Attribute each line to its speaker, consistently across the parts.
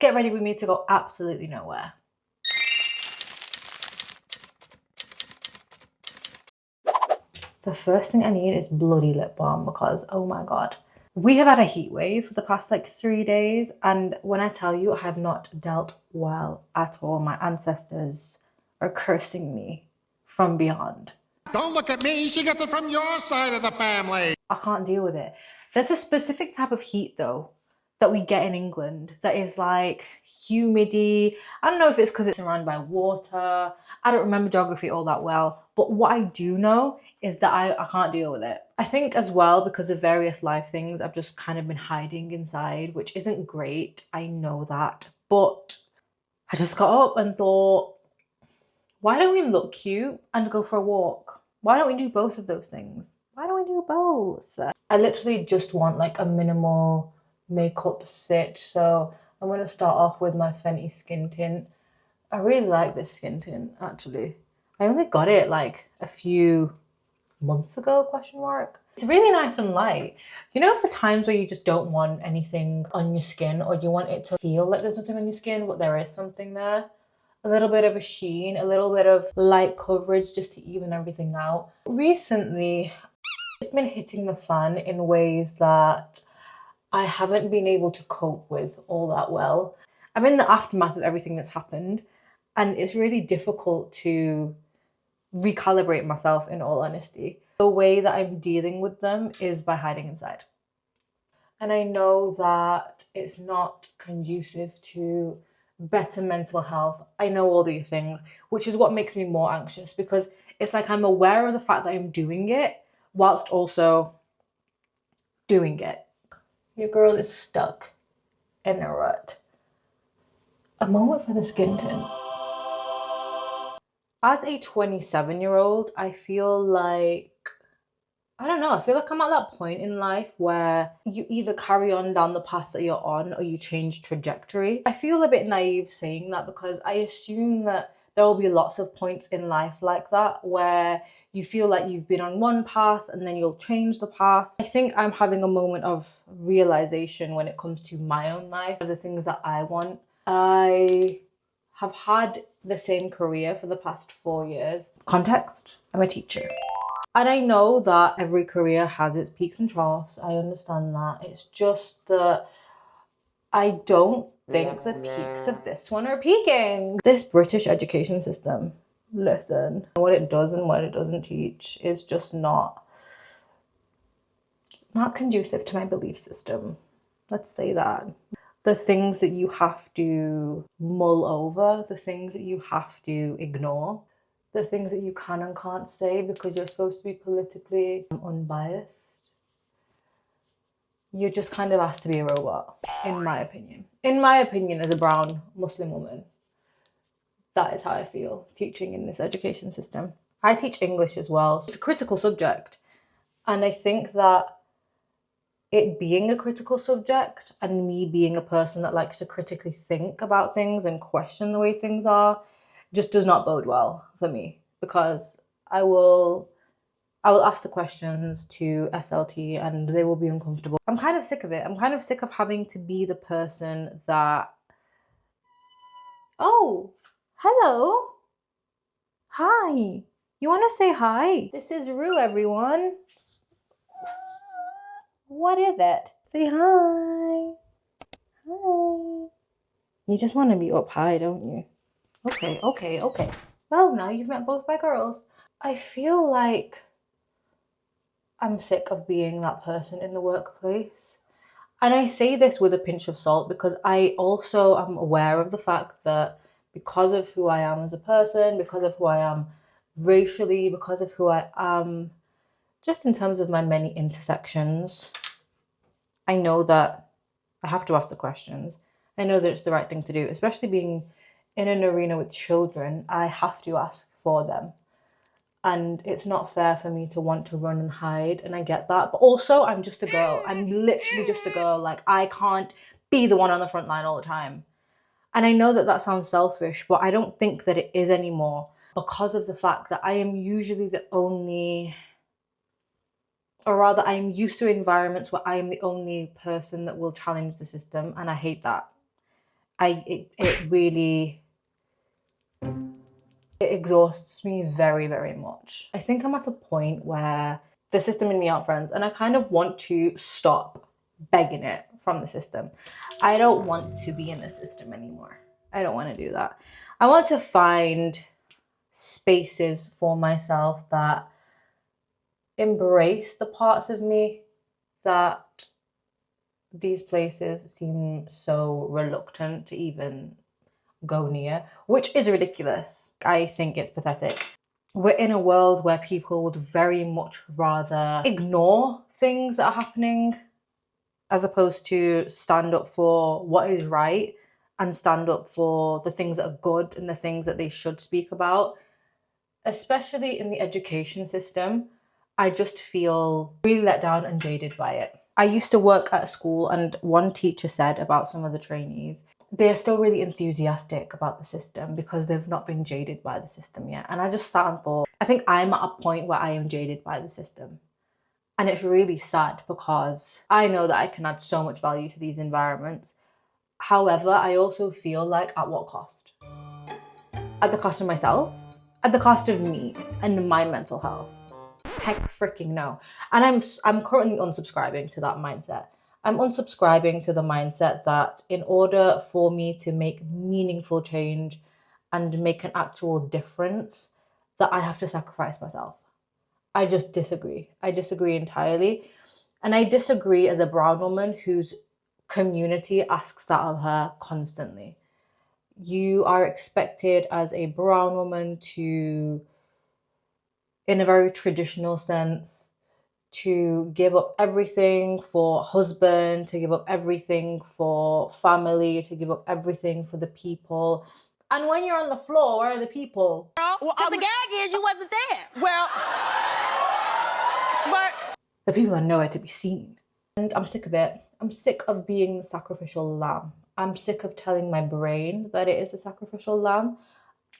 Speaker 1: get ready with me to go absolutely nowhere. The first thing I need is bloody lip balm because, oh my God. We have had a heat wave for the past like 3 days, and when I tell you I have not dealt well at all, my ancestors are cursing me from beyond.
Speaker 2: Don't look at me, she gets it from your side of the family.
Speaker 1: I can't deal with it. There's a specific type of heat though that we get in England that is like humidity. I don't know if it's because it's surrounded by water. I don't remember geography all that well, but what I do know is that I can't deal with it. I think as well because of various life things, I've just kind of been hiding inside, which isn't great. I know that, but I just got up and thought, why don't we look cute and go for a walk? Why don't we do both of those things? Why don't we do both? I literally just want like a minimal makeup sit. So I'm going to start off with my Fenty skin tint. I really like this skin tint actually. I only got it like a few months ago, question mark. It's really nice and light. You know, for times where you just don't want anything on your skin or you want it to feel like there's nothing on your skin, but there is something there. A little bit of a sheen, a little bit of light coverage just to even everything out. Recently, it's been hitting the fan in ways that I haven't been able to cope with all that well. I'm in the aftermath of everything that's happened, and it's really difficult to recalibrate myself, in all honesty. The way that I'm dealing with them is by hiding inside. And I know that it's not conducive to better mental health. I know all these things, which is what makes me more anxious because it's like I'm aware of the fact that I'm doing it whilst also doing it. Your girl is stuck in a rut. A moment for the skin tint. As a 27-year-old, I feel like, I don't know, I feel like I'm at that point in life where you either carry on down the path that you're on or you change trajectory. I feel a bit naive saying that because I assume that there will be lots of points in life like that where you feel like you've been on one path and then you'll change the path. I think I'm having a moment of realization when it comes to my own life, the things that I want. I have had the same career for the past 4 years. Context, I'm a teacher. And I know that every career has its peaks and troughs. I understand that. It's just that I don't think the peaks of this one are peaking. This British education system, listen, what it does and what it doesn't teach is just not conducive to my belief system. Let's say that. The things that you have to mull over, the things that you have to ignore, the things that you can and can't say because you're supposed to be politically unbiased. You're just kind of asked to be a robot, in my opinion. In my opinion, as a brown Muslim woman, that is how I feel teaching in this education system. I teach English as well. It's a critical subject. And I think that it being a critical subject and me being a person that likes to critically think about things and question the way things are just does not bode well for me because I will ask the questions to SLT and they will be uncomfortable. I'm kind of sick of it. I'm kind of sick of having to be the person that, oh, hello. Hi. You want to say hi? This is Rue, everyone. What is it? Say hi. Hi. You just want to be up high, don't you? Okay. Well, now you've met both my girls. I feel like I'm sick of being that person in the workplace. And I say this with a pinch of salt because I also am aware of the fact that because of who I am as a person, because of who I am racially, because of who I am, just in terms of my many intersections, I know that I have to ask the questions. I know that it's the right thing to do, especially being in an arena with children. I have to ask for them. And it's not fair for me to want to run and hide. And I get that. But also, I'm just a girl. I'm literally just a girl. Like, I can't be the one on the front line all the time. And I know that that sounds selfish, but I don't think that it is anymore because of the fact that I am usually the only, or rather I am used to environments where I am the only person that will challenge the system, and I hate that. It really it exhausts me very, very much. I think I'm at a point where the system and me aren't friends, and I kind of want to stop begging it from the system. I don't want to be in the system anymore. I don't want to do that. I want to find spaces for myself that embrace the parts of me that these places seem so reluctant to even go near, which is ridiculous. I think it's pathetic. We're in a world where people would very much rather ignore things that are happening as opposed to stand up for what is right and stand up for the things that are good and the things that they should speak about. Especially in the education system, I just feel really let down and jaded by it. I used to work at a school, and one teacher said about some of the trainees, they're still really enthusiastic about the system because they've not been jaded by the system yet. And I just sat and thought, I think I'm at a point where I am jaded by the system. And it's really sad because I know that I can add so much value to these environments. However, I also feel like, at what cost? At the cost of myself? At the cost of me and my mental health? Heck freaking no. And I'm currently unsubscribing to that mindset. I'm unsubscribing to the mindset that in order for me to make meaningful change and make an actual difference, that I have to sacrifice myself. I just disagree. I disagree entirely. And I disagree as a brown woman whose community asks that of her constantly. You are expected as a brown woman to, in a very traditional sense, to give up everything for husband, to give up everything for family, to give up everything for the people. And when you're on the floor, where are the people?
Speaker 3: Because the gag is you wasn't there. Well, but
Speaker 1: The people are nowhere to be seen. And I'm sick of it. I'm sick of being the sacrificial lamb. I'm sick of telling my brain that it is a sacrificial lamb.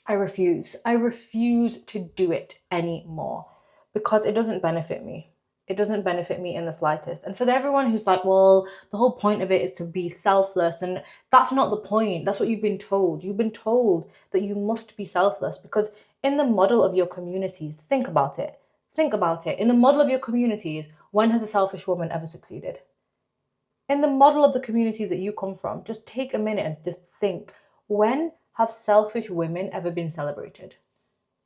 Speaker 1: I refuse. I refuse to do it anymore because it doesn't benefit me. It doesn't benefit me in the slightest. And for everyone who's like, well, the whole point of it is to be selfless. And that's not the point. That's what you've been told. You've been told that you must be selfless because in the model of your communities, think about it. Think about it. In the model of your communities, when has a selfish woman ever succeeded? In the model of the communities that you come from, just take a minute and just think, when have selfish women ever been celebrated?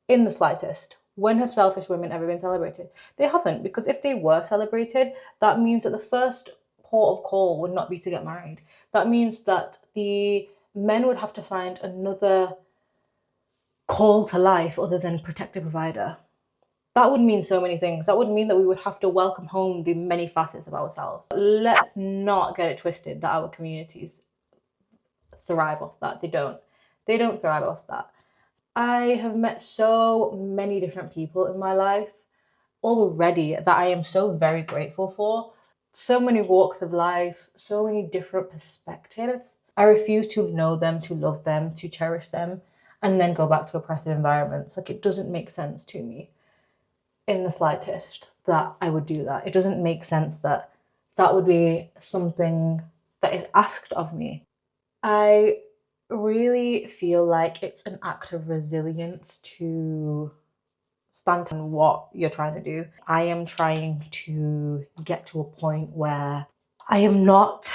Speaker 1: In the slightest. When have selfish women ever been celebrated? They haven't, because if they were celebrated, that means that the first port of call would not be to get married. That means that the men would have to find another call to life other than protect a provider. That would mean so many things. That would mean that we would have to welcome home the many facets of ourselves. Let's not get it twisted that our communities thrive off that. They don't. They don't thrive off that. I have met so many different people in my life already that I am so very grateful for. So many walks of life, so many different perspectives. I refuse to know them, to love them, to cherish them, and then go back to oppressive environments. Like, it doesn't make sense to me in the slightest that I would do that. It doesn't make sense that that would be something that is asked of me. I really feel like it's an act of resilience to stand on what you're trying to do. I am trying to get to a point where I am not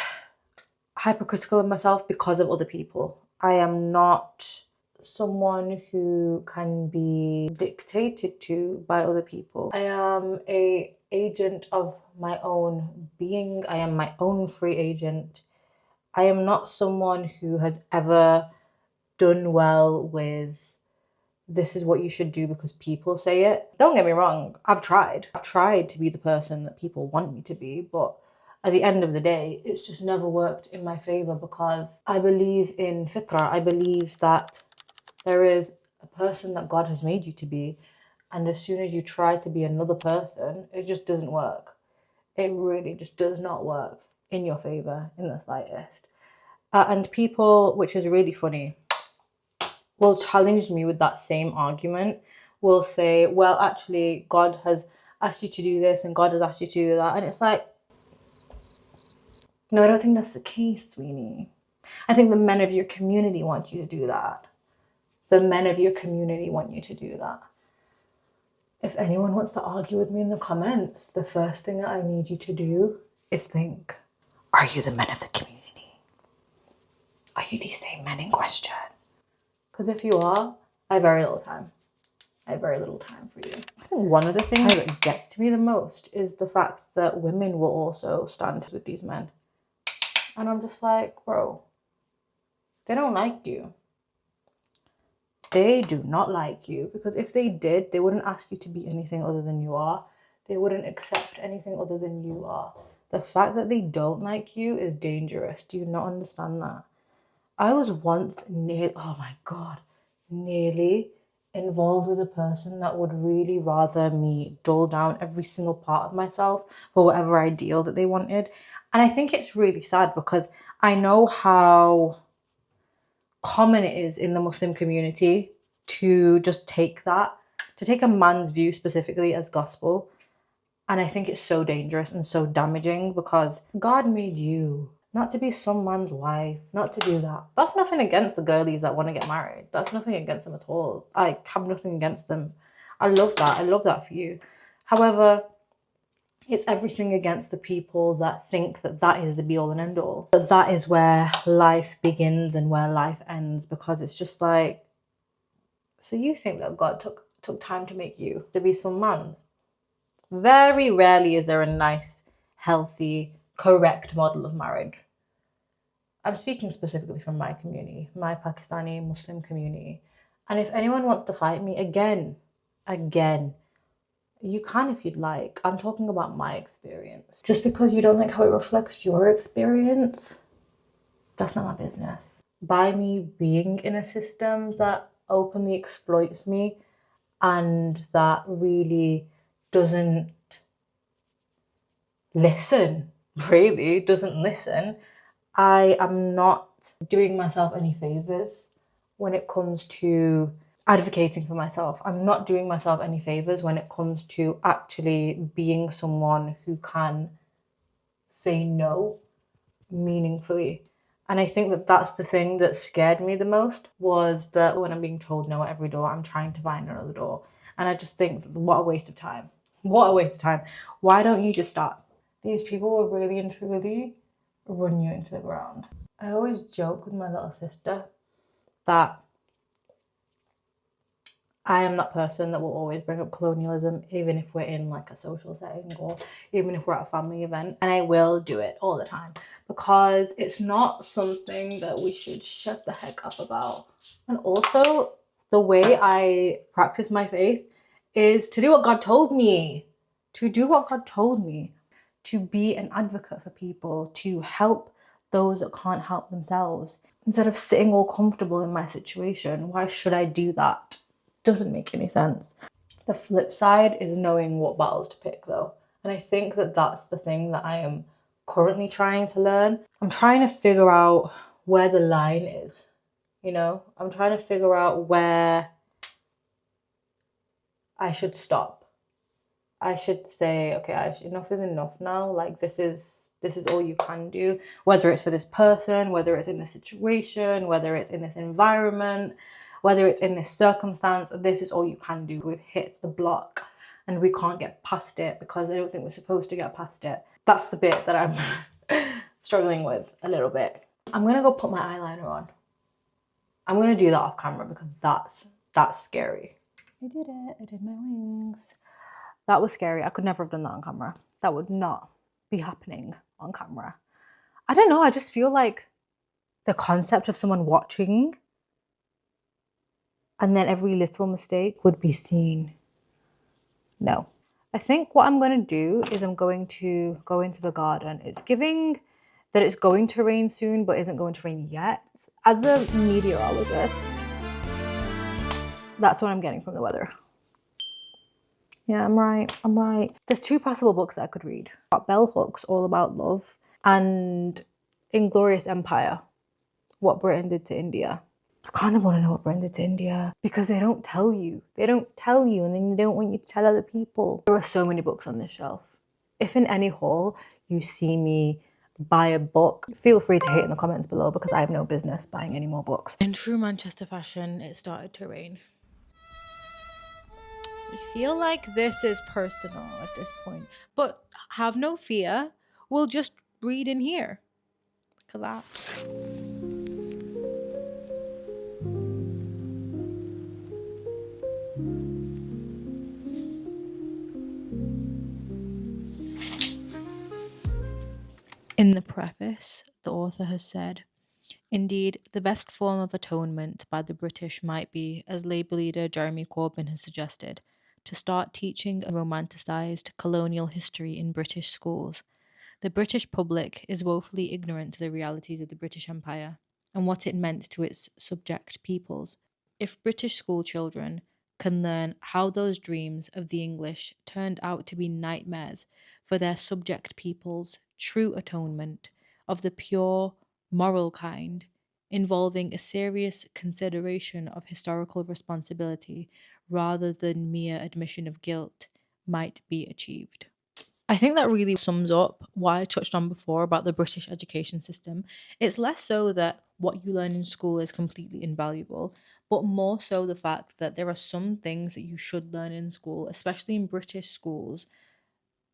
Speaker 1: hypercritical of myself because of other people. I am not someone who can be dictated to by other people. I am an agent of my own being. I am my own free agent. I am not someone who has ever done well with this is what you should do because people say it. Don't get me wrong, I've tried. I've tried to be the person that people want me to be, but at the end of the day, it's just never worked in my favor because I believe in fitra. I believe that there is a person that God has made you to be, and as soon as you try to be another person, it just doesn't work. It really just does not work in your favor in the slightest. And people, which is really funny, will challenge me with that same argument, will say, well, actually, God has asked you to do this and God has asked you to do that. And it's like, no, I don't think that's the case, Sweeney. I think the men of your community want you to do that. The men of your community want you to do that. If anyone wants to argue with me in the comments, the first thing that I need you to do is think, are you the men of the community? Are you these same men in question? Because if you are, I have very little time. I have very little time for you. I think one of the things that gets to me the most is the fact that women will also stand with these men. And I'm just like, bro, they don't like you. They do not like you, because if they did, they wouldn't ask you to be anything other than you are. They wouldn't accept anything other than you are. The fact that they don't like you is dangerous. Do you not understand that? I was once nearly involved with a person that would really rather me dull down every single part of myself for whatever ideal that they wanted. And I think it's really sad because I know how common it is in the Muslim community to just take that, to take a man's view specifically as gospel. And I think it's so dangerous and so damaging because God made you not to be some man's wife, not to do that. That's nothing against the girlies that want to get married. That's nothing against them at all. I have nothing against them. I love that. I love that for you. However, it's everything against the people that think that that is the be all and end all. But that is where life begins and where life ends, because it's just like, so you think that God took time to make you to be some man's? Very rarely is there a nice, healthy, correct model of marriage. I'm speaking specifically from my community, my Pakistani Muslim community. And if anyone wants to fight me, again, you can if you'd like. I'm talking about my experience. Just because you don't like how it reflects your experience, that's not my business. By me being in a system that openly exploits me and that really doesn't listen, I am not doing myself any favors when it comes to advocating for myself. I'm not doing myself any favors when it comes to actually being someone who can say no meaningfully. And I think that that's the thing that scared me the most, was that when I'm being told no at every door, I'm trying to find another door. And I just think, what a waste of time. What a waste of time. Why don't you just stop? These people will really and truly run you into the ground. I always joke with my little sister that I am that person that will always bring up colonialism, even if we're in like a social setting or even if we're at a family event. And I will do it all the time because it's not something that we should shut the heck up about. And also, the way I practice my faith is to do what God told me. To do what God told me. To be an advocate for people. To help those that can't help themselves. Instead of sitting all comfortable in my situation, why should I do that? Doesn't make any sense. The flip side is knowing what battles to pick though. And I think that that's the thing that I am currently trying to learn. I'm trying to figure out where the line is, you know? I'm trying to figure out where I should stop. I should say, okay, enough is enough now. Like this is all you can do, whether it's for this person, whether it's in this situation, whether it's in this environment, whether it's in this circumstance, this is all you can do. We've hit the block and we can't get past it because I don't think we're supposed to get past it. That's the bit that I'm struggling with a little bit. I'm gonna go put my eyeliner on. I'm gonna do that off camera because that's scary. I did it, I did my wings. That was scary. I could never have done that on camera. That would not be happening on camera. I don't know, I just feel like the concept of someone watching and then every little mistake would be seen. No. I think what I'm going to do is I'm going to go into the garden. It's giving that it's going to rain soon, but isn't going to rain yet. As a meteorologist, that's what I'm getting from the weather. Yeah, I'm right. There's two possible books that I could read. Bell Hooks, All About Love, and Inglorious Empire, What Britain Did to India. I kind of want to know what Britain did to India because they don't tell you. They don't tell you and then they don't want you to tell other people. There are so many books on this shelf. If in any haul you see me buy a book, feel free to hit in the comments below because I have no business buying any more books. In true Manchester fashion, it started to rain. I feel like this is personal at this point, but have no fear. We'll just read in here. Look at that. In the preface, the author has said, "Indeed, the best form of atonement by the British might be, as Labour leader Jeremy Corbyn has suggested, to start teaching a romanticised colonial history in British schools. The British public is woefully ignorant to the realities of the British Empire and what it meant to its subject peoples. If British school children can learn how those dreams of the English turned out to be nightmares for their subject peoples, true atonement of the pure, moral kind, involving a serious consideration of historical responsibility rather than mere admission of guilt, might be achieved." I think that really sums up what I touched on before about the British education system. It's less so that what you learn in school is completely invaluable, but more so the fact that there are some things that you should learn in school, especially in British schools,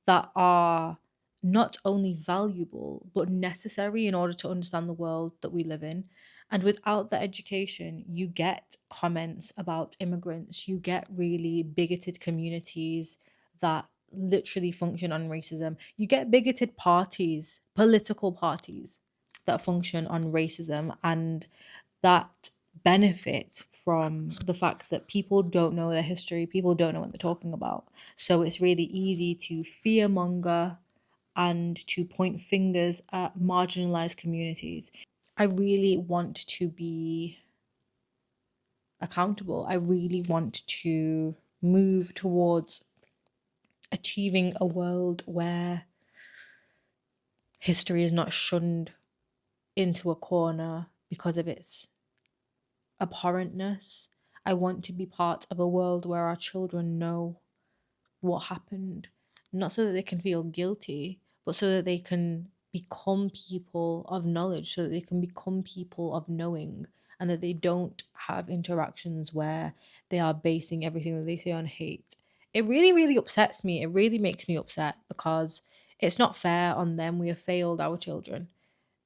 Speaker 1: that are not only valuable but necessary in order to understand the world that we live in. And without that education, you get comments about immigrants, you get really bigoted communities that literally function on racism. You get bigoted parties, political parties that function on racism and that benefit from the fact that people don't know their history, people don't know what they're talking about. So it's really easy to fearmonger and to point fingers at marginalized communities. I really want to be accountable. I really want to move towards achieving a world where history is not shunned into a corner because of its abhorrentness. I want to be part of a world where our children know what happened, not so that they can feel guilty, but so that they can become people of knowledge, so that they can become people of knowing, and that they don't have interactions where they are basing everything that they say on hate. It really, really upsets me. It really makes me upset because it's not fair on them. We have failed our children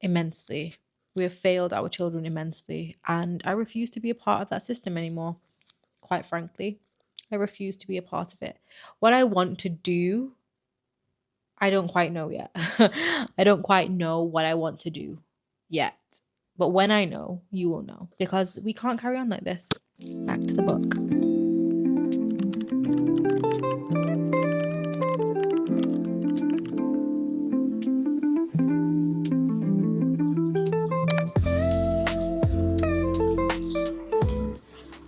Speaker 1: immensely. We have failed our children immensely. And I refuse to be a part of that system anymore. Quite frankly, I refuse to be a part of it. What I want to do, I don't quite know yet. I don't quite know what I want to do yet. But when I know, you will know. Because we can't carry on like this. Back to the book.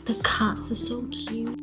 Speaker 1: The cats are so cute.